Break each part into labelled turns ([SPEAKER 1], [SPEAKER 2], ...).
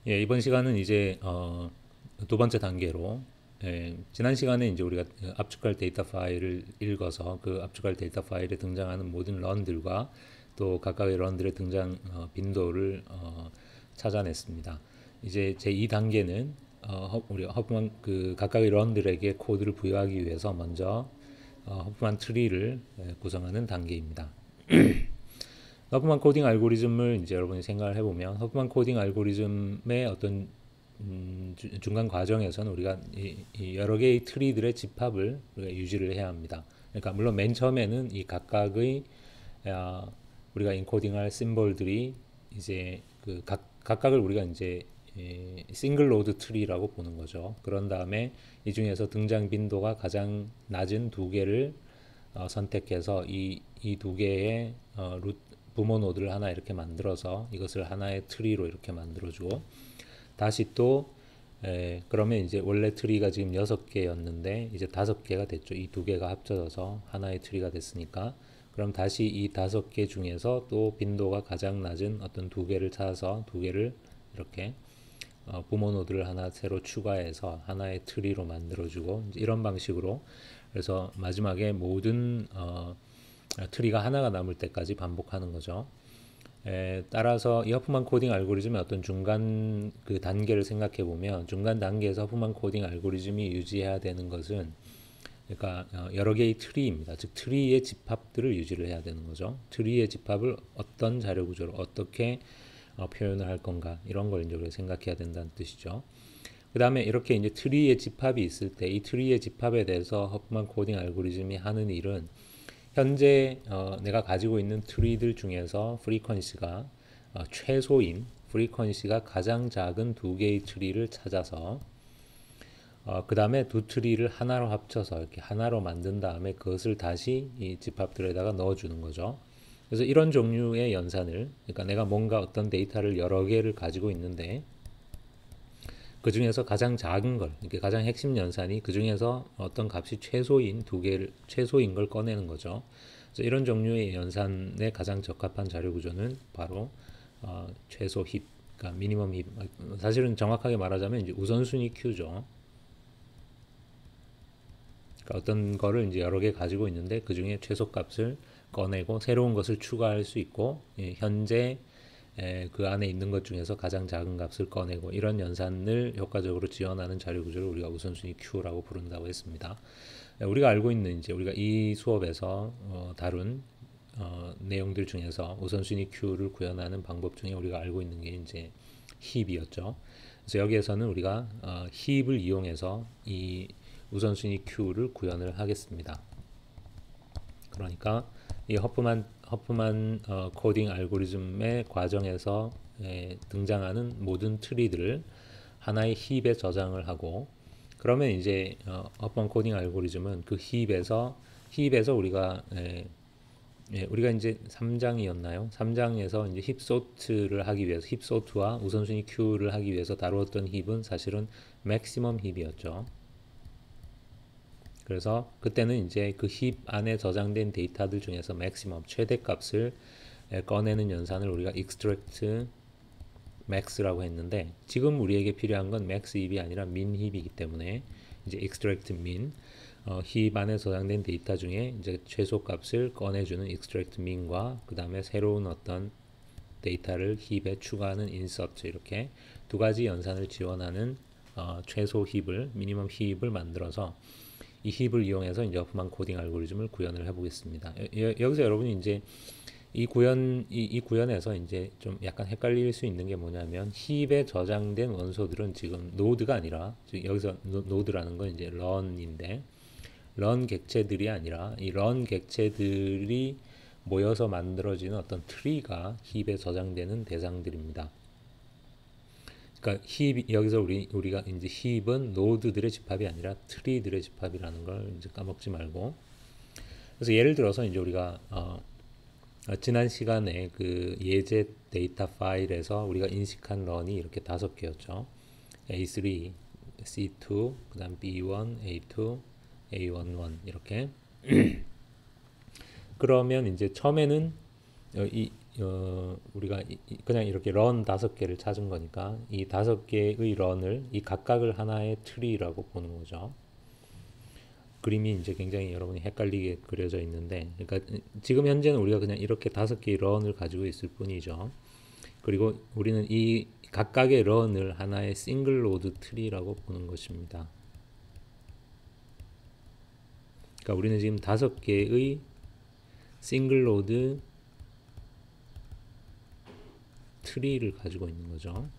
[SPEAKER 1] 예, 이번 시간은 이제 두 번째 단계로 지난 시간에 이제 우리가 압축할 데이터 파일을 읽어서 그 압축할 데이터 파일에 등장하는 모든 런들과 또 각각의 런들의 등장 빈도를 찾아냈습니다. 이제 제 2단계는 우리 허프만 그 각각의 런들에게 코드를 부여하기 위해서 먼저 허프만 트리를 구성하는 단계입니다. 허프만 코딩 알고리즘을 이제 여러분이 생각을 해보면 허프만 코딩 알고리즘의 어떤 중간 과정에서는 우리가 이 여러 개의 트리들의 집합을 우리가 유지를 해야 합니다. 그러니까 물론 맨 처음에는 이 각각의 아, 우리가 인코딩할 심볼들이 이제 각각을 우리가 이제 싱글 로드 트리라고 보는 거죠. 그런 다음에 이 중에서 등장 빈도가 가장 낮은 두 개를 선택해서 이 두 개의 부모 노드를 하나 이렇게 만들어서 이것을 하나의 트리로 이렇게 만들어주고 다시 또 그러면 이제 원래 트리가 지금 6개였는데 이제 5개가 됐죠. 이 두 개가 합쳐져서 하나의 트리가 됐으니까 그럼 다시 이 5개 중에서 또 빈도가 가장 낮은 어떤 두 개를 찾아서 두 개를 이렇게 부모 노드를 하나 새로 추가해서 하나의 트리로 만들어주고 이런 방식으로 그래서 마지막에 모든 트리가 하나가 남을 때까지 반복하는 거죠. 따라서 이 허프만 코딩 알고리즘의 어떤 중간 그 단계를 생각해 보면 중간 단계에서 허프만 코딩 알고리즘이 유지해야 되는 것은 그러니까 여러 개의 트리입니다. 즉 트리의 집합들을 유지를 해야 되는 거죠. 트리의 집합을 어떤 자료 구조로 어떻게 표현을 할 건가 이런 걸 이제 우리가 생각해야 된다는 뜻이죠. 그 다음에 이렇게 이제 트리의 집합이 있을 때 이 트리의 집합에 대해서 허프만 코딩 알고리즘이 하는 일은 현재 내가 가지고 있는 트리들 중에서 프리퀀시가 최소인 프리퀀시가 가장 작은 두 개의 트리를 찾아서 그 다음에 두 트리를 하나로 합쳐서 이렇게 하나로 만든 다음에 그것을 다시 이 집합들에다가 넣어주는 거죠. 그래서 이런 종류의 연산을 그러니까 내가 뭔가 어떤 데이터를 여러 개를 가지고 있는데 그 중에서 가장 작은 걸, 이게 가장 핵심 연산이 그 중에서 어떤 값이 최소인 두 개를 최소인 걸 꺼내는 거죠. 그래서 이런 종류의 연산에 가장 적합한 자료 구조는 바로 최소 힙, 그러니까 미니멈 힙. 사실은 정확하게 말하자면 이제 우선순위 큐죠. 그러니까 어떤 거를 이제 여러 개 가지고 있는데 그 중에 최소 값을 꺼내고 새로운 것을 추가할 수 있고 현재 그 안에 있는 것 중에서 가장 작은 값을 꺼내고 이런 연산을 효과적으로 지원하는 자료 구조를 우리가 우선순위 Q라고 부른다고 했습니다. 우리가 알고 있는 이제 우리가 이 수업에서 다룬 내용들 중에서 우선순위 Q를 구현하는 방법 중에 우리가 알고 있는 게 이제 힙이었죠. 그래서 여기에서는 우리가 힙을 이용해서 이 우선순위 Q를 구현을 하겠습니다. 그러니까 이 허프만 코딩 알고리즘의 과정에서 등장하는 모든 트리들을 하나의 힙에 저장을 하고 그러면 이제 허프만 코딩 알고리즘은 그 힙에서 우리가 이제 3장이었나요? 3장에서 이제 힙 소트를 하기 위해서 힙 소트와 우선순위 큐를 하기 위해서 다루었던 힙은 사실은 맥시멈 힙이었죠. 그래서 그때는 이제 그 힙 안에 저장된 데이터들 중에서 맥시멈 최대값을 꺼내는 연산을 우리가 extract max라고 했는데 지금 우리에게 필요한 건 max 힙이 아니라 min 힙이기 때문에 이제 extract min 힙 안에 저장된 데이터 중에 이제 최소값을 꺼내주는 extract min과 그 다음에 새로운 어떤 데이터를 힙에 추가하는 insert 이렇게 두 가지 연산을 지원하는 최소 힙을 미니멈 힙을 만들어서 이 힙을 이용해서 이제 허프만 코딩 알고리즘을 구현을 해보겠습니다. 여기서 여러분이 이제 이 구현에서 이제 좀 약간 헷갈릴 수 있는 게 뭐냐면 힙에 저장된 원소들은 지금 노드가 아니라 여기서 노드라는 건 이제 런인데 런 객체들이 아니라 이 런 객체들이 모여서 만들어지는 어떤 트리가 힙에 저장되는 대상들입니다. 그러니까 힙 여기서 우리가 이제 힙은 노드들의 집합이 아니라 트리들의 집합이라는 걸 이제 까먹지 말고 그래서 예를 들어서 이제 우리가 지난 시간에 그 예제 데이터 파일에서 우리가 인식한 런이 이렇게 5개였죠. A3, C2, 그다음 B1, A2, A11 이렇게. 그러면 이제 처음에는 우리가 그냥 이렇게 런 5개를 찾은 거니까 이 5개의 런을 이 각각을 하나의 트리라고 보는 거죠. 그림이 이제 굉장히 여러분이 헷갈리게 그려져 있는데, 그러니까 지금 현재는 우리가 그냥 이렇게 5개의 런을 가지고 있을 뿐이죠. 그리고 우리는 이 각각의 런을 하나의 싱글 노드 트리라고 보는 것입니다. 그러니까 우리는 지금 5개의 싱글 노드 트리를 가지고 있는 거죠.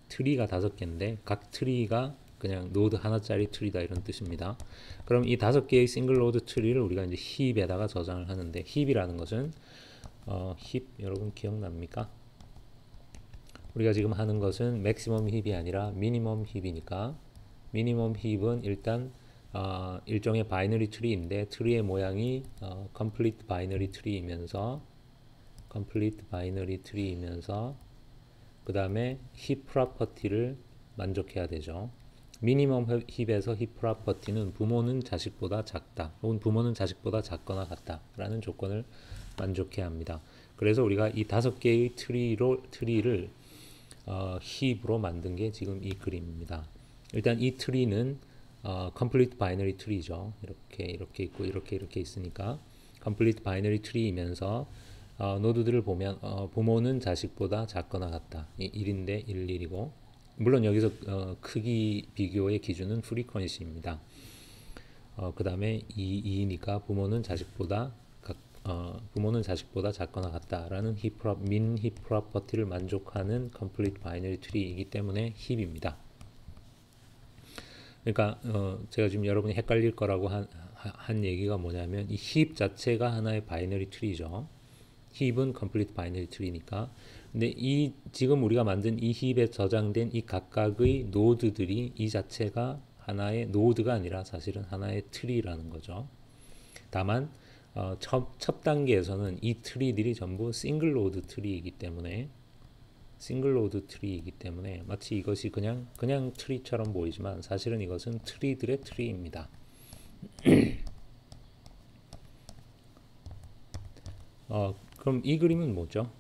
[SPEAKER 1] 트리가 5개인데 각 트리가 그냥 노드 하나짜리 트리다 이런 뜻입니다. 그럼 이 5개의 싱글 노드 트리를 우리가 이제 힙에다가 저장을 하는데, 힙이라는 것은 힙 여러분 기억납니까? 우리가 지금 하는 것은 맥시멈 힙이 아니라 미니멈 힙이니까, 미니멈 힙은 일단 일종의 바이너리 트리인데 트리의 모양이 complete 바이너리 트리이면서 그 다음에 힙 프로퍼티를 만족해야 되죠. 미니멈 힙에서 힙 프로퍼티는 부모는 자식보다 작다 혹은 부모는 자식보다 작거나 같다 라는 조건을 만족해야 합니다. 그래서 우리가 이 5개의 트리를 힙으로 만든 게 지금 이 그림입니다. 일단 이 트리는 complete binary tree죠. 이렇게 있고 이렇게 있으니까 complete binary tree이면서 노드들을 보면 부모는 자식보다 작거나 같다. 1인데 1이고 물론 여기서 크기 비교의 기준은 프리퀀시입니다. 그 다음에 2니까 부모는 자식보다 작거나 같다라는 민 힙 프로퍼티를 만족하는 complete binary tree이기 때문에 힙입니다. 그러니까 제가 지금 여러분이 헷갈릴 거라고 한 얘기가 뭐냐면 이 힙 자체가 하나의 바이너리 트리죠. 힙은 complete binary tree니까. 근데 이 지금 우리가 만든 이 힙에 저장된 이 각각의 노드들이 이 자체가 하나의 노드가 아니라 사실은 하나의 트리라는 거죠. 다만 첫 단계에서는 이 트리들이 전부 싱글 노드 트리이기 때문에 마치 이것이 그냥 트리처럼 보이지만 사실은 이것은 트리들의 트리입니다. 그럼 이 그림은 뭐죠?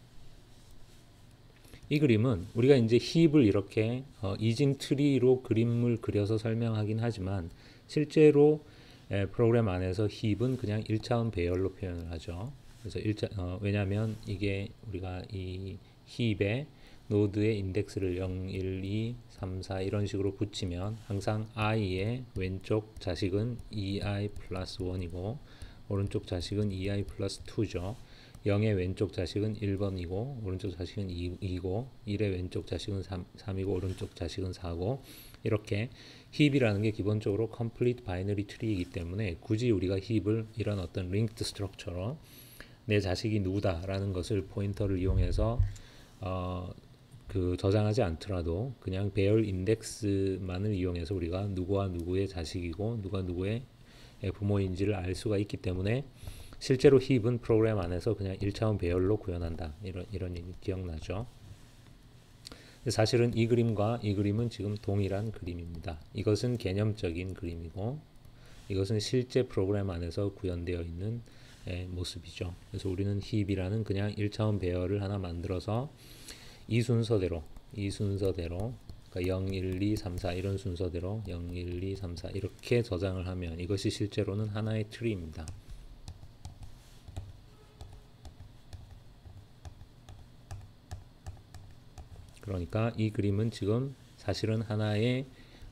[SPEAKER 1] 이 그림은 우리가 이제 힙을 이렇게 이진 트리로 그림을 그려서 설명하긴 하지만 실제로 프로그램 안에서 힙은 그냥 1차원 배열로 표현을 하죠. 그래서 왜냐하면 이게 우리가 이 힙에 노드의 인덱스를 0, 1, 2, 3, 4 이런 식으로 붙이면 항상 i의 왼쪽 자식은 2i 플러스 1이고 오른쪽 자식은 2i 플러스 2죠. 0의 왼쪽 자식은 1번이고 오른쪽 자식은 2고 1의 왼쪽 자식은 3이고 오른쪽 자식은 4고 이렇게 힙이라는 게 기본적으로 complete binary tree이기 때문에 굳이 우리가 힙을 이런 어떤 linked structure로 내 자식이 누구다라는 것을 포인터를 이용해서 저장하지 않더라도 그냥 배열 인덱스만을 이용해서 우리가 누구와 누구의 자식이고 누가 누구의 부모인지를 알 수가 있기 때문에 실제로 힙은 프로그램 안에서 그냥 1차원 배열로 구현한다. 이런 얘기 기억나죠? 사실은 이 그림과 이 그림은 지금 동일한 그림입니다. 이것은 개념적인 그림이고 이것은 실제 프로그램 안에서 구현되어 있는 모습이죠. 그래서 우리는 힙이라는 그냥 1차원 배열을 하나 만들어서 이 순서대로 그러니까 0, 1, 2, 3, 4 이런 순서대로 0, 1, 2, 3, 4 이렇게 저장을 하면 이것이 실제로는 하나의 트리입니다. 그러니까 이 그림은 지금 사실은 하나의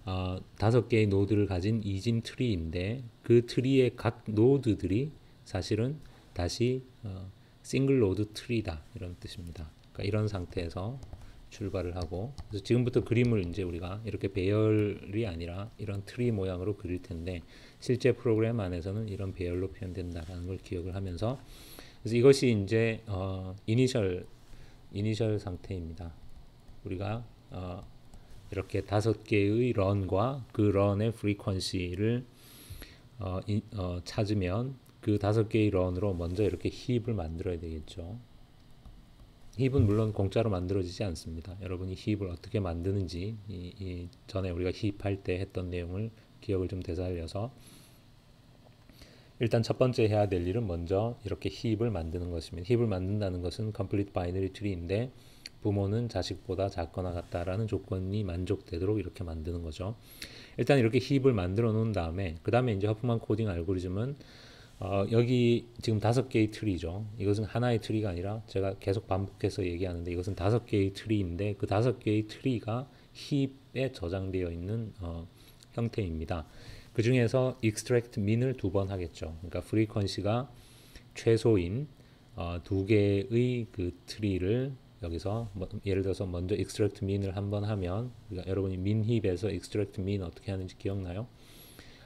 [SPEAKER 1] 5개의 노드를 가진 이진 트리인데 그 트리의 각 노드들이 사실은 다시 싱글 노드 트리다 이런 뜻입니다. 그러니까 이런 상태에서 출발을 하고 그래서 지금부터 그림을 이제 우리가 이렇게 배열이 아니라 이런 트리 모양으로 그릴 텐데 실제 프로그램 안에서는 이런 배열로 표현된다라는 걸 기억을 하면서 그래서 이것이 이제 이니셜 상태입니다. 우리가 이렇게 5개의 런과 그 런의 프리퀀시를 찾으면 그 5개의 런으로 먼저 이렇게 힙을 만들어야 되겠죠. 힙은 물론 공짜로 만들어지지 않습니다. 여러분이 힙을 어떻게 만드는지 전에 우리가 힙 할 때 했던 내용을 기억을 좀 되살려서 일단 첫 번째 해야 될 일은 먼저 이렇게 힙을 만드는 것입니다. 힙을 만든다는 것은 complete binary tree인데 부모는 자식보다 작거나 같다라는 조건이 만족되도록 이렇게 만드는 거죠. 일단 이렇게 힙을 만들어 놓은 다음에 그 다음에 이제 허프만 코딩 알고리즘은 여기 지금 5개의 트리죠. 이것은 하나의 트리가 아니라 제가 계속 반복해서 얘기하는데 이것은 5개의 트리인데 그 5개의 트리가 힙에 저장되어 있는 형태입니다. 그 중에서 extract min을 2번 하겠죠. 그러니까 프리퀀시가 최소인 2개의 그 트리를 여기서 예를 들어서 먼저 extract min을 한번 하면 그러니까 여러분이 min 힙에서 extract min 어떻게 하는지 기억나요?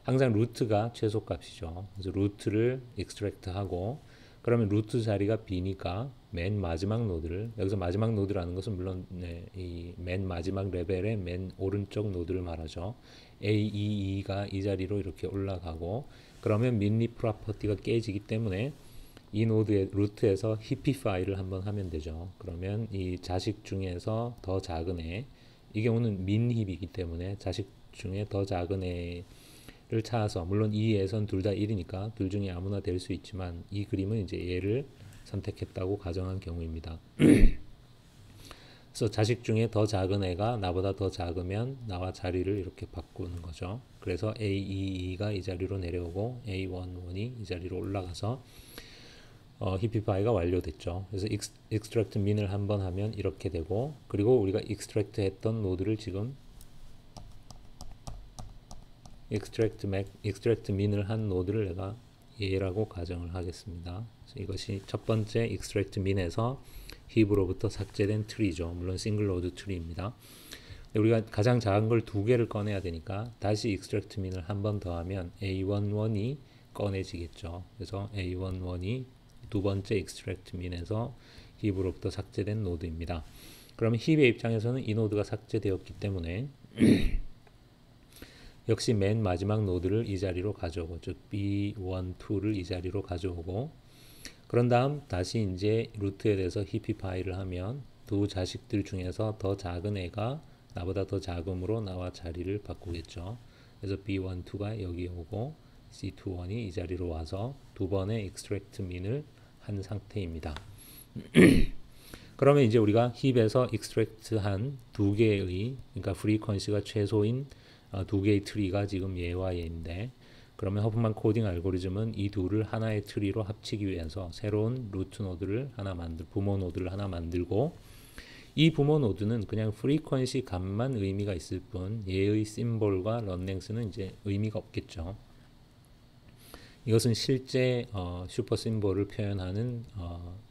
[SPEAKER 1] 항상 루트가 최소값이죠. 그래서 루트를 extract 하고 그러면 루트 자리가 b니까 맨 마지막 노드를 여기서 마지막 노드라는 것은 물론 이 맨 마지막 레벨의 맨 오른쪽 노드를 말하죠. A, E, E가 이 자리로 이렇게 올라가고 그러면 민립 프로퍼티가 깨지기 때문에 이 노드의 루트에서 히피파이를 한번 하면 되죠. 그러면 이 자식 중에서 더 작은 애 이게 오늘 민힙이기 때문에 자식 중에 더 작은 애를 찾아서 물론 이 애선 둘 다 1이니까 둘 중에 아무나 될 수 있지만 이 그림은 이제 얘를 선택했다고 가정한 경우입니다. 그래서 자식 중에 더 작은 애가 나보다 더 작으면 나와 자리를 이렇게 바꾸는 거죠. 그래서 A, E, E가 이 자리로 내려오고 A1, 1이 이 자리로 올라가서 히피파이가 완료됐죠. 그래서 extract min을 한번 하면 이렇게 되고 그리고 우리가 extract 했던 노드를 지금 extract min을 한 노드를 내가 얘라고 가정을 하겠습니다. 이것이 첫 번째 extract min에서 힙으로부터 삭제된 트리죠. 물론 싱글 노드 트리입니다. 우리가 가장 작은 걸 2개를 꺼내야 되니까 다시 extract min을 한 번 더 하면 A11이 꺼내지겠죠. 그래서 A11이 두 번째 extract min에서 힙으로부터 삭제된 노드입니다. 그러면 힙의 입장에서는 이 노드가 삭제되었기 때문에 역시 맨 마지막 노드를 이 자리로 가져오고 즉 B1, 2를 이 자리로 가져오고 그런 다음 다시 이제 루트에 대해서 히피파이를 하면 두 자식들 중에서 더 작은 애가 나보다 더 작음으로 나와 자리를 바꾸겠죠. 그래서 B1, 2가 여기 오고 C2, 1이 이 자리로 와서 두 번의 extract min을 한 상태입니다. 그러면 이제 우리가 힙에서 extract한 2개의 그러니까 프리퀀시가 최소인 2개의 트리가 지금 얘와 얘인데 그러면 허프만 코딩 알고리즘은 이 둘을 하나의 트리로 합치기 위해서 새로운 루트 노드를 하나 부모 노드를 하나 만들고 이 부모 노드는 그냥 프리퀀시 값만 의미가 있을 뿐 얘의 심볼과 런랭스는 이제 의미가 없겠죠. 이것은 실제 슈퍼 심볼을 표현하는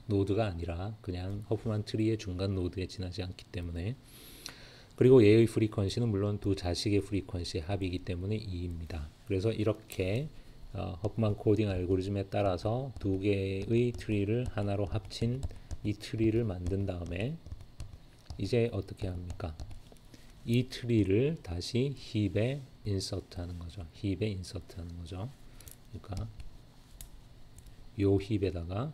[SPEAKER 1] 노드가 아니라 그냥 허프만 트리의 중간 노드에 지나지 않기 때문에 그리고 얘의 프리퀀시는 물론 두 자식의 프리퀀시의 합이기 때문에 2입니다. 그래서 이렇게 허프만 코딩 알고리즘에 따라서 2개의 트리를 하나로 합친 이 트리를 만든 다음에 이제 어떻게 합니까? 이 트리를 다시 힙에 인서트 하는 거죠. 힙에 인서트 하는 거죠. 그러니까 요 힙에다가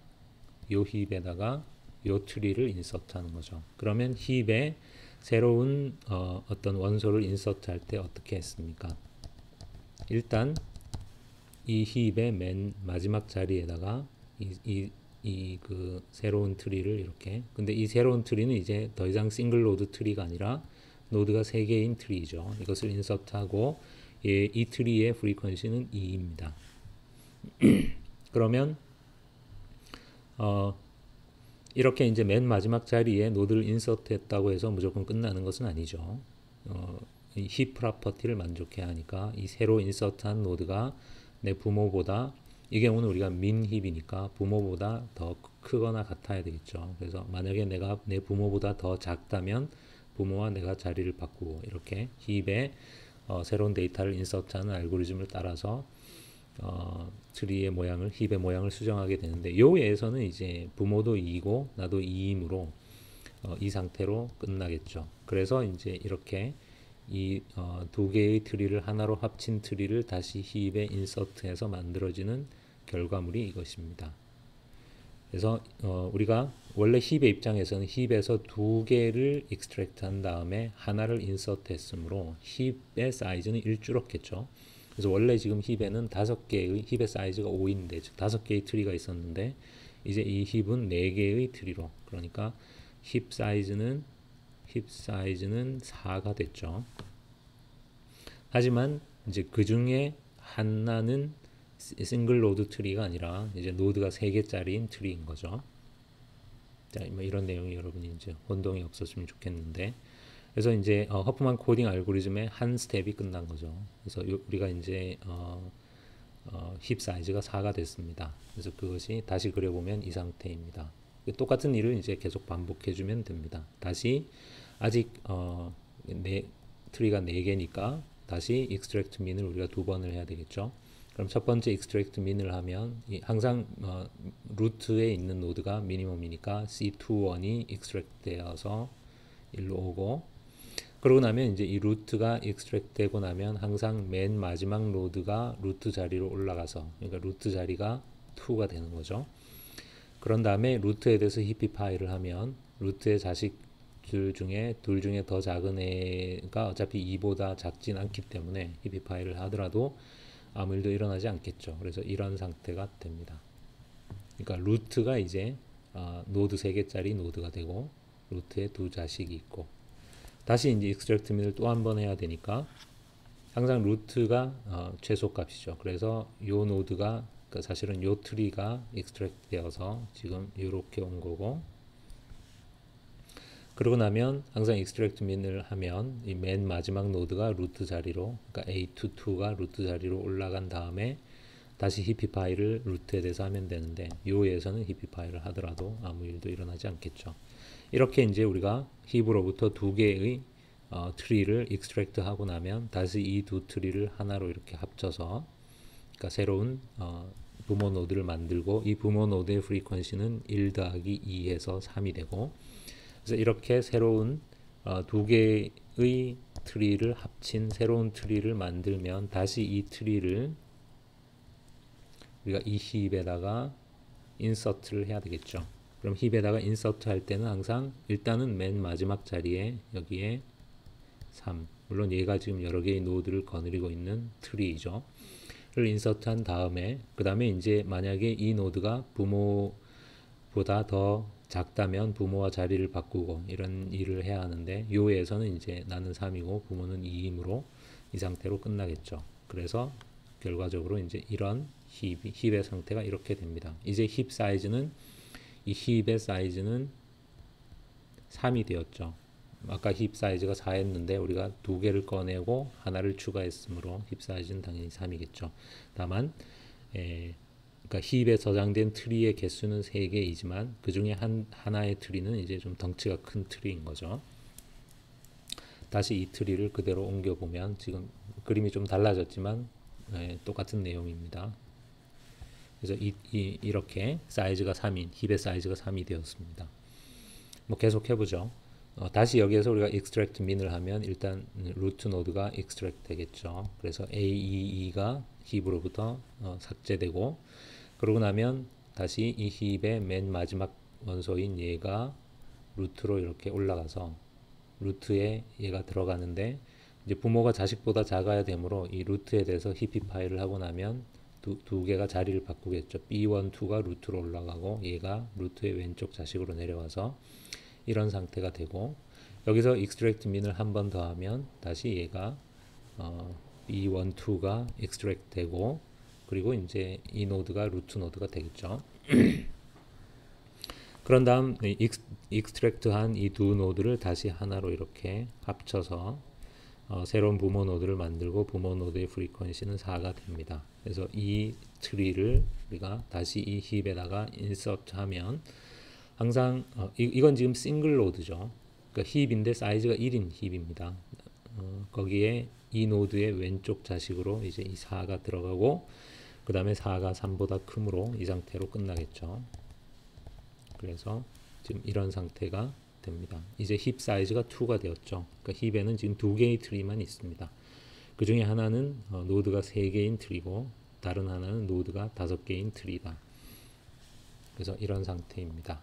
[SPEAKER 1] 요 트리를 인서트 하는 거죠. 그러면 힙에 새로운 어떤 원소를 인서트 할 때 어떻게 했습니까? 일단 이 힙의 맨 마지막 자리에다가 그 새로운 트리를 이렇게 근데 이 새로운 트리는 이제 더 이상 싱글 노드 트리가 아니라 노드가 3개인 트리죠. 이것을 인서트하고 이 트리의 프리퀀시는 2입니다. 그러면 이렇게 이제 맨 마지막 자리에 노드를 인서트했다고 해서 무조건 끝나는 것은 아니죠. 이 힙 프로퍼티를 만족해야 하니까 이 새로 인서트한 노드가 내 부모보다 이 경우는 우리가 민 힙이니까 부모보다 더 크거나 같아야 되겠죠. 그래서 만약에 내가 내 부모보다 더 작다면 부모와 내가 자리를 바꾸고 이렇게 힙에 새로운 데이터를 인서트하는 알고리즘을 따라서 트리의 모양을 힙의 모양을 수정하게 되는데 요 예에서는 이제 부모도 2이고 나도 2이므로 이 상태로 끝나겠죠. 그래서 이제 이렇게 이 2개의 트리를 하나로 합친 트리를 다시 힙에 인서트해서 만들어지는 결과물이 이것입니다. 그래서 우리가 원래 힙의 입장에서는 힙에서 2개를 익스트랙트 한 다음에 하나를 인서트 했으므로 힙의 사이즈는 1 줄었겠죠. 그래서 원래 지금 힙에는 5개의 힙의 사이즈가 5인데 즉 5개의 트리가 있었는데 이제 이 힙은 4개의 트리로 그러니까 힙 사이즈는 4가 됐죠. 하지만 이제 그 중에 하나는 싱글 노드 트리가 아니라 이제 노드가 3개짜리인 트리인 거죠. 자, 뭐 이런 내용이 여러분이 이제 혼동이 없었으면 좋겠는데 그래서 이제 허프만 코딩 알고리즘의 한 스텝이 끝난 거죠. 그래서 우리가 이제 힙 사이즈가 4가 됐습니다. 그래서 그것이 다시 그려보면 이 상태입니다. 똑같은 일을 이제 계속 반복해주면 됩니다. 다시 아직 트리가 4개니까 다시 extract min을 우리가 2번을 해야 되겠죠. 그럼 첫 번째 extract min을 하면 항상 루트에 있는 노드가 미니멈이니까 C21이 extract 되어서 일로 오고 그러고 나면 이제 이 루트가 extract 되고 나면 항상 맨 마지막 노드가 루트 자리로 올라가서 그러니까 루트 자리가 2가 되는 거죠. 그런 다음에 루트에 대해서 히피파이를 하면 루트의 자식들 중에 둘 중에 더 작은 애가 어차피 2보다 작진 않기 때문에 히피파이를 하더라도 아무 일도 일어나지 않겠죠. 그래서 이런 상태가 됩니다. 그러니까 루트가 이제 노드 3개짜리 노드가 되고 루트에 2 자식이 있고 다시 이제 extract min을 또 한 번 해야 되니까 항상 루트가 최소값이죠. 그래서 요 노드가 그러니까 사실은 요 트리가 extract 되어서 지금 이렇게 온 거고 그러고 나면 항상 extract min을 하면 이 맨 마지막 노드가 루트 자리로 그러니까 A22가 루트 자리로 올라간 다음에 다시 히피파이를 루트에 대해서 하면 되는데 요에서는 히피파이를 하더라도 아무 일도 일어나지 않겠죠. 이렇게 이제 우리가 힙으로부터 2개의 트리를 extract 하고 나면 다시 이 2 트리를 하나로 이렇게 합쳐서 그러니까 새로운 부모 노드를 만들고 이 부모 노드의 프리퀀시는 1 더하기 2해서 3이 되고 그래서 이렇게 새로운 2개의 트리를 합친 새로운 트리를 만들면 다시 이 트리를 우리가 이 힙에다가 인서트를 해야 되겠죠. 그럼 힙에다가 인서트 할 때는 항상 일단은 맨 마지막 자리에 여기에 3 물론 얘가 지금 여러 개의 노드를 거느리고 있는 트리이죠. 를 인서트한 다음에 그 다음에 이제 만약에 이 노드가 부모보다 더 작다면 부모와 자리를 바꾸고 이런 일을 해야 하는데 요에서는 이제 나는 3이고 부모는 2이므로 이 상태로 끝나겠죠. 그래서 결과적으로 이제 이런 힙의 상태가 이렇게 됩니다. 이제 힙 사이즈는 이 힙의 사이즈는 3이 되었죠. 아까 힙 사이즈가 4였는데 우리가 2개를 꺼내고 하나를 추가했으므로 힙 사이즈는 당연히 3이겠죠. 다만 그러니까 힙에 저장된 트리의 개수는 3개이지만 그 중에 하나의 트리는 이제 좀 덩치가 큰 트리인 거죠. 다시 이 트리를 그대로 옮겨보면 지금 그림이 좀 달라졌지만 똑같은 내용입니다. 그래서 이렇게 사이즈가 3인 힙의 사이즈가 3이 되었습니다. 뭐 계속 해보죠. 다시 여기에서 우리가 extract min을 하면 일단 루트 노드가 extract 되겠죠. 그래서 AEE가 힙으로부터 삭제되고 그러고 나면 다시 이 힙의 맨 마지막 원소인 얘가 루트로 이렇게 올라가서 루트에 얘가 들어가는데 이제 부모가 자식보다 작아야 되므로 이 루트에 대해서 히피파이를 하고 나면 두 개가 자리를 바꾸겠죠. B1, 2가 루트로 올라가고 얘가 루트의 왼쪽 자식으로 내려와서 이런 상태가 되고 여기서 extract min을 한 번 더 하면 다시 얘가 B1, 2가 extract 되고 그리고 이제 이 노드가 루트 노드가 되겠죠. 그런 다음 extract 한 이 두 노드를 다시 하나로 이렇게 합쳐서 새로운 부모 노드를 만들고 부모 노드의 프리퀀시는 4가 됩니다. 그래서 이 트리를 우리가 다시 이 힙에다가 인서트 하면 항상 이건 지금 싱글 노드죠. 그러니까 힙인데 사이즈가 1인 힙입니다. 거기에 이 노드의 왼쪽 자식으로 이제 이 4가 들어가고 그 다음에 4가 3보다 크므로 이 상태로 끝나겠죠. 그래서 지금 이런 상태가 됩니다. 이제 힙 사이즈가 2가 되었죠. 그러니까 힙에는 지금 2개의 트리만 있습니다. 그 중에 하나는 노드가 3개인 트리고 다른 하나는 노드가 5개인 트리다. 그래서 이런 상태입니다.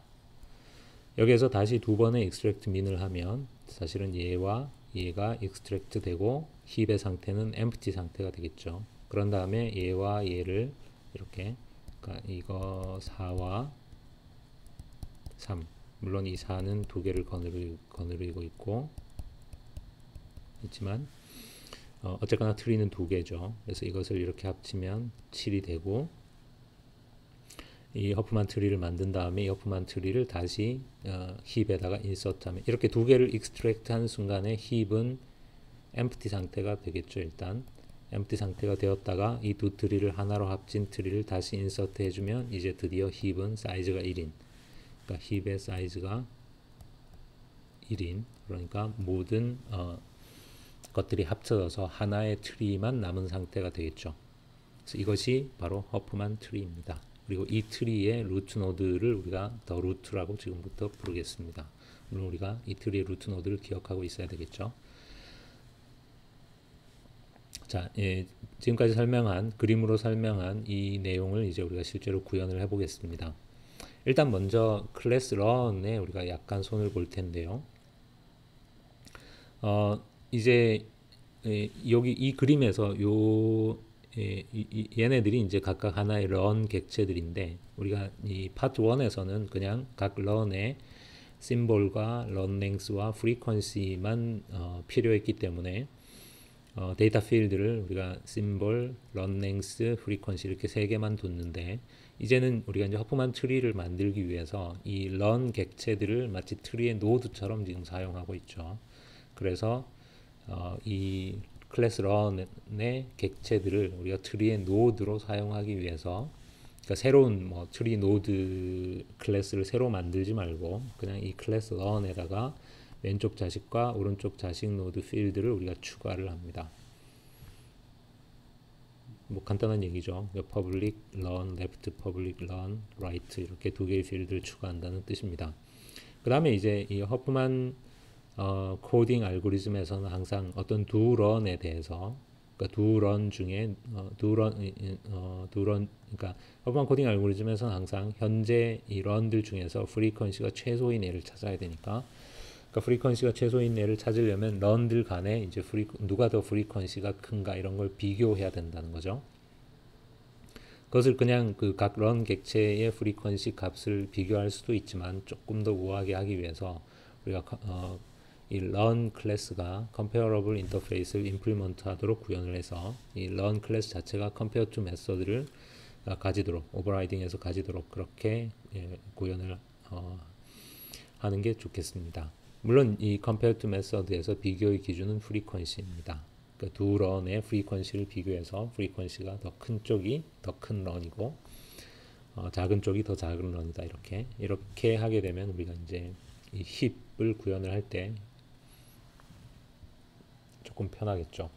[SPEAKER 1] 여기에서 다시 두 번의 extract min을 하면 사실은 얘와 얘가 extract 되고 힙의 상태는 empty 상태가 되겠죠. 그런 다음에 얘와 얘를 이렇게, 그러니까 이거 4와 3, 물론 이 4는 두 개를 거느리고 있지만 어쨌거나 트리는 두 개죠. 그래서 이것을 이렇게 합치면 7이 되고, 이 허프만 트리를 만든 다음에 이 허프만 트리를 다시 힙에다가 인서트하면, 이렇게 두 개를 익스트랙트 하는 순간에 힙은 empty 상태가 되겠죠. 일단 empty 상태가 되었다가 이 두 트리를 하나로 합친 트리를 다시 인서트 해주면 이제 드디어 힙은 사이즈가 1인, 그러니까 힙의 사이즈가 1인, 그러니까 모든 것들이 합쳐져서 하나의 트리만 남은 상태가 되겠죠. 그래서 이것이 바로 허프만 트리입니다. 그리고 이 트리의 루트 노드를 우리가 더 루트라고 지금부터 부르겠습니다. 물론 우리가 이 트리의 루트 노드를 기억하고 있어야 되겠죠. 자, 지금까지 그림으로 설명한 이 내용을 이제 우리가 실제로 구현을 해보겠습니다. 일단 먼저 클래스 런에 우리가 약간 손을 볼 텐데요. 이제 여기 이 그림에서 얘네들이 이제 각각 하나의 런 객체들인데, 우리가 이 파트 1에서는 그냥 각 런의 심볼과 런 랭스와 프리퀀시만 필요했기 때문에 데이터 필드를 우리가 심볼, 런 랭스, 프리퀀시 이렇게 세 개만 뒀는데, 이제는 우리가 이제 허프만 트리를 만들기 위해서 이 런 객체들을 마치 트리의 노드처럼 지금 사용하고 있죠. 그래서 이 클래스 런의 객체들을 우리가 트리의 노드로 사용하기 위해서, 그러니까 새로운 뭐 트리 노드 클래스를 새로 만들지 말고 그냥 이 클래스 런에다가 왼쪽 자식과 오른쪽 자식 노드 필드를 우리가 추가를 합니다. 뭐 간단한 얘기죠. public run, left, public run, right 이렇게 두 개의 필드를 추가한다는 뜻입니다. 그 다음에 이제 이 허프만 코딩 알고리즘에서는 항상 어떤 두 런에 대해서, 그러니까 두 런 중에 그러니까 허프만 코딩 알고리즘에서는 항상 현재 이 런들 중에서 프리퀀시가 최소인 애를 찾아야 되니까, 그러니까 프리퀀시가 최소인 애를 찾으려면 런들 간에 이제 누가 더 프리퀀시가 큰가 이런 걸 비교해야 된다는 거죠. 그것을 그냥 그 각 런 객체의 프리퀀시 값을 비교할 수도 있지만, 조금 더 우아하게 하기 위해서 우리가 이 run 클래스가 comparable 인터페이스를 임플리먼트 하도록 구현을 해서 이 run 클래스 자체가 compare to 메서드를 가지도록, 오버라이딩해서 가지도록 그렇게 구현을 하는 게 좋겠습니다. 물론 이 compare to 메서드에서 비교의 기준은 프리퀀시입니다. 그러니까 두 런의 프리퀀시를 비교해서 프리퀀시가 더 큰 쪽이 더 큰 런이고 작은 쪽이 더 작은 런이다. 이렇게 하게 되면 우리가 이제 이 힙을 구현을 할 때 조금 편하겠죠.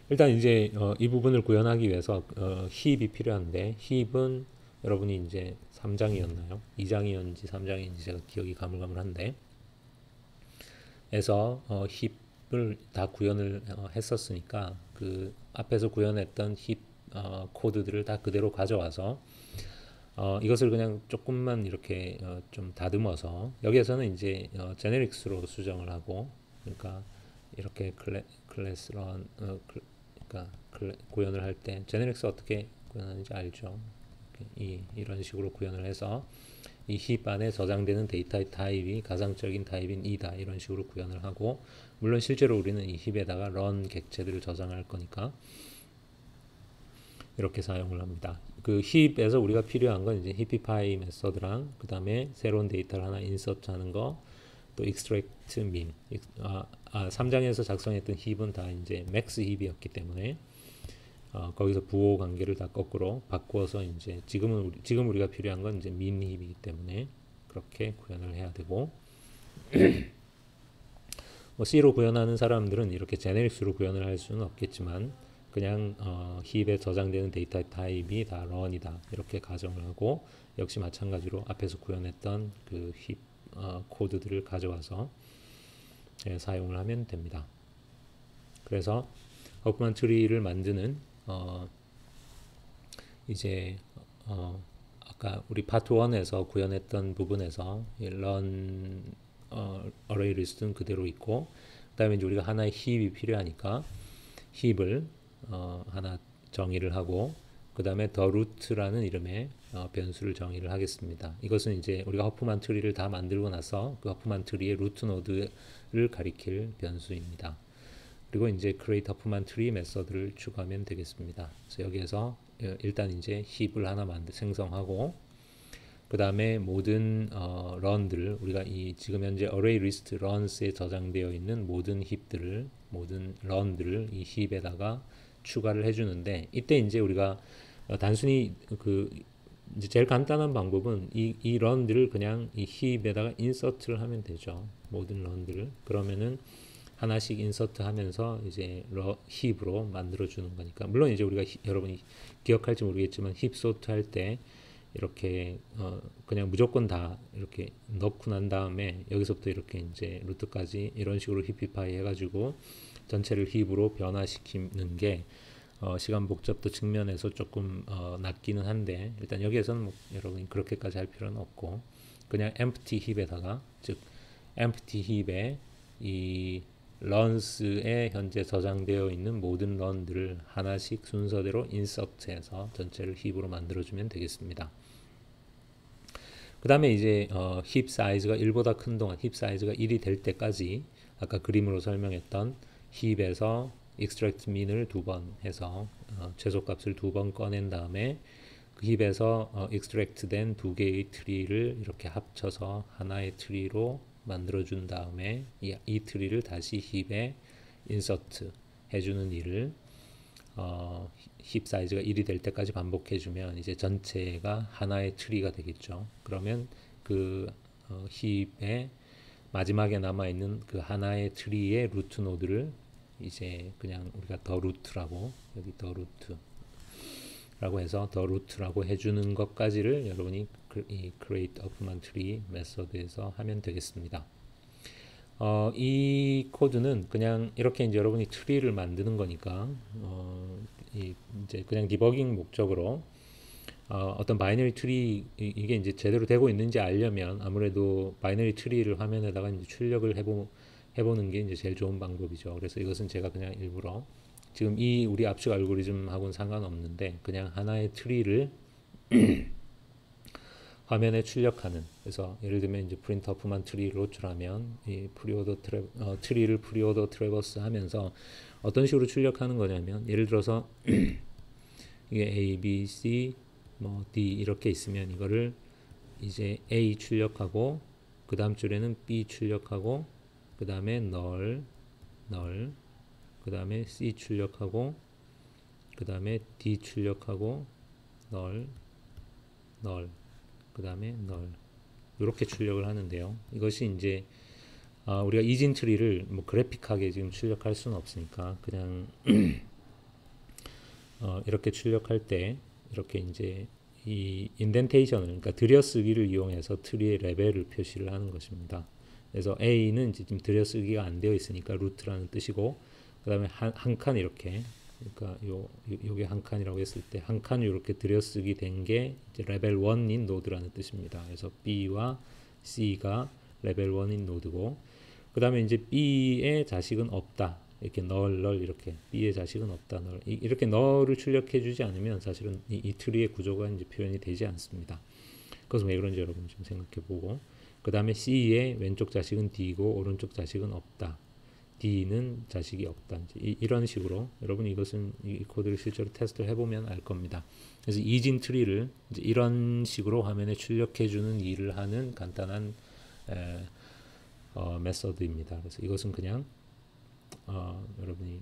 [SPEAKER 1] 일단 이제 이 부분을 구현하기 위해서 힙이 필요한데, 힙은 여러분이 이제 3장이었나요? 2장이었는지 3장이었는지 제가 기억이 가물가물한데, 에서 힙을 다 구현을 했었으니까 그 앞에서 구현했던 힙 코드들을 다 그대로 가져와서 이것을 그냥 조금만 이렇게 좀 다듬어서, 여기에서는 이제 제네릭스로 수정을 하고, 그러니까 이렇게 클래스 런 그러니까 구현을 할 때 제네릭스 어떻게 구현하는지 알죠? 이런 식으로 구현을 해서 이 힙 안에 저장되는 데이터의 타입이 가상적인 타입인 이다, 이런 식으로 구현을 하고, 물론 실제로 우리는 이 힙에다가 런 객체들을 저장할 거니까 이렇게 사용을 합니다. 그 힙에서 우리가 필요한 건 이제 힙피파이 메서드랑, 그 다음에 새로운 데이터를 하나 인서트 하는 거, 또 extract min. 3장에서 작성했던 힙은 다 이제 max 힙이었기 때문에 거기서 부호 관계를 다 거꾸로 바꾸어서 이제 지금 우리가 필요한 건 이제 min 힙이기 때문에 그렇게 구현을 해야 되고, 뭐 C로 구현하는 사람들은 이렇게 제네릭스로 구현을 할 수는 없겠지만, 그냥 힙에 저장되는 데이터 타입이 다 run이다 이렇게 가정을 하고, 역시 마찬가지로 앞에서 구현했던 그 힙 코드들을 가져와서 사용을 하면 됩니다. 그래서 허프만 트리를 만드는 이제 아까 우리 파트 1에서 구현했던 부분에서 run array list는 그대로 있고, 그 다음에 이제 우리가 하나의 힙이 필요하니까 힙을 하나 정의를 하고 그 다음에 더 루트라는 이름의 변수를 정의를 하겠습니다. 이것은 이제 우리가 허프만 트리를 다 만들고 나서 그 허프만 트리의 루트 노드를 가리킬 변수입니다. 그리고 이제 create 허프만 트리 메서드를 추가하면 되겠습니다. 그래서 여기에서 일단 이제 힙을 하나 생성하고 그 다음에 모든 런들을 우리가 이 지금 현재 array list runs에 저장되어 있는 모든 힙들을 모든 런들을 이 힙에다가 추가를 해주는데 이때 이제 우리가 단순히 그 이제 제일 간단한 방법은 이 런들을 그냥 이 힙에다가 인서트를 하면 되죠. 모든 런들을 그러면은 하나씩 인서트 하면서 이제 힙으로 만들어 주는 거니까 물론 이제 우리가 여러분이 기억할지 모르겠지만 힙 소트 할 때 이렇게 그냥 무조건 다 이렇게 넣고 난 다음에 여기서부터 이렇게 이제 루트까지 이런 식으로 힙히파이 해가지고 전체를 힙으로 변화시키는 게 시간 복잡도 측면에서 조금 낫기는 한데 일단 여기에서는 뭐 여러분이 그렇게까지 할 필요는 없고 그냥 empty 힙에다가 즉 empty 힙에 이 runs에 현재 저장되어 있는 모든 런들을 하나씩 순서대로 인서트해서 전체를 힙으로 만들어주면 되겠습니다. 그 다음에 이제 힙 사이즈가 1보다 큰 동안 힙 사이즈가 1이 될 때까지 아까 그림으로 설명했던 힙에서 extract min을 2번 해서 최소값을 2번 꺼낸 다음에 그 힙에서 extract 된 두 개의 트리를 이렇게 합쳐서 하나의 트리로 만들어 준 다음에 이 트리를 다시 힙에 인서트 해주는 일을 힙 사이즈가 1이 될 때까지 반복해 주면 이제 전체가 하나의 트리가 되겠죠. 그러면 그 힙의 마지막에 남아 있는 그 하나의 트리의 루트 노드를 이제 그냥 우리가 더 루트라고 여기 더 루트라고 해서 더 루트라고 해주는 것까지를 여러분이 이 create 허프만 트리 메서드에서 하면 되겠습니다. 이 코드는 그냥 이렇게 이제 여러분이 트리를 만드는 거니까 이제 그냥 디버깅 목적으로 어떤 바이너리 트리 이게 이제 제대로 되고 있는지 알려면 아무래도 바이너리 트리를 화면에다가 이제 출력을 해보는 게 이제 제일 좋은 방법이죠. 그래서 이것은 제가 그냥 일부러 지금 이 우리 압축 알고리즘하고는 상관없는데 그냥 하나의 트리를 화면에 출력하는 그래서 예를 들면 이제 프린트 허프만 트리를 호출하면 이 트리를 프리오더 트래버스 하면서 어떤 식으로 출력하는 거냐면 예를 들어서 이게 A, B, C, 뭐 D 이렇게 있으면 이거를 이제 A 출력하고 그 다음 줄에는 B 출력하고 그 다음에 널 그 다음에 C 출력하고 그 다음에 D 출력하고 널 그 다음에 널 이렇게 출력을 하는데요. 이것이 이제 우리가 이진 트리를 뭐 그래픽하게 지금 출력할 수는 없으니까 그냥 이렇게 출력할 때 이렇게 이제 이 인덴테이션을 그러니까 들여쓰기를 이용해서 트리의 레벨을 표시를 하는 것입니다. 그래서 A는 지금 들여쓰기가 안 되어 있으니까 루트라는 뜻이고 그 다음에 한 칸 이렇게 그러니까 요게 한 칸이라고 했을 때 한 칸 이렇게 들여쓰기 된 게 레벨 1인 노드라는 뜻입니다. 그래서 B와 C가 레벨 1인 노드고 그 다음에 이제 B의 자식은 없다. 이렇게 널 이렇게 B의 자식은 없다. 이렇게 널을 출력해 주지 않으면 사실은 이 트리의 구조가 이제 표현이 되지 않습니다. 그것은 왜 그런지 여러분 좀 생각해 보고 그 다음에 C의 왼쪽 자식은 D고 오른쪽 자식은 없다. D는 자식이 없다. 이런 식으로 여러분 이것은 이 코드를 실제로 테스트를 해보면 알 겁니다. 그래서 이진 트리를 이제 이런 식으로 화면에 출력해주는 일을 하는 간단한 메서드입니다. 그래서 이것은 그냥 여러분이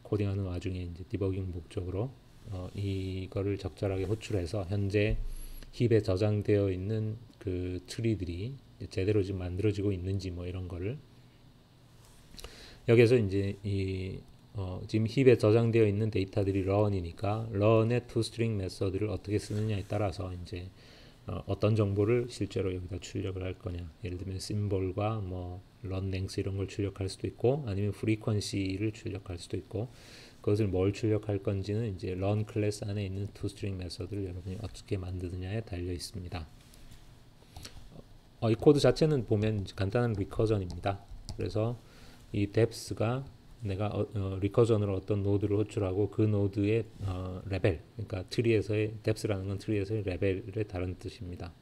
[SPEAKER 1] 코딩하는 와중에 이제 디버깅 목적으로 이거를 적절하게 호출해서 현재 힙에 저장되어 있는 그 트리들이 제대로 지금 만들어지고 있는지 뭐 이런 거를 여기서 이제 지금 힙에 저장되어 있는 데이터들이 런이니까 런의 toString 메서드를 어떻게 쓰느냐에 따라서 이제 어떤 정보를 실제로 여기다 출력을 할 거냐 예를 들면 심볼과 뭐 run length 이런 걸 출력할 수도 있고 아니면 frequency를 출력할 수도 있고 그것을 뭘 출력할 건지는 이제 run 클래스 안에 있는 toString 메서드를 여러분이 어떻게 만드느냐에 달려 있습니다. 이 코드 자체는 보면 간단한 리커전입니다. 그래서 이 depth가 내가 리커전으로 어떤 노드를 호출하고 그 노드의 레벨, 그러니까 트리에서의 depth라는 건 트리에서의 레벨의 다른 뜻입니다.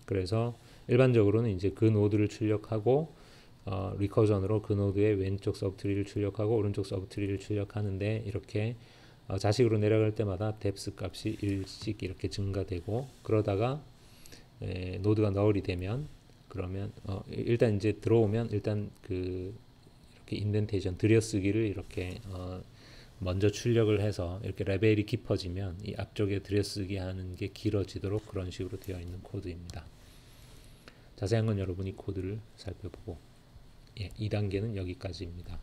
[SPEAKER 1] 그래서 일반적으로는 이제 그 노드를 출력하고 리커전으로 그 노드의 왼쪽 서브트리를 출력하고 오른쪽 서브트리를 출력하는데 이렇게 자식으로 내려갈 때마다 depth 값이 1씩 이렇게 증가되고 그러다가 노드가 null이 되면 그러면 일단 이제 들어오면 일단 그 이렇게 인덴테이션 들여쓰기를 이렇게 먼저 출력을 해서 이렇게 레벨이 깊어지면 이 앞쪽에 들여쓰기 하는 게 길어지도록 그런 식으로 되어 있는 코드입니다. 자세한 건 여러분이 코드를 살펴보고 2단계는 여기까지입니다.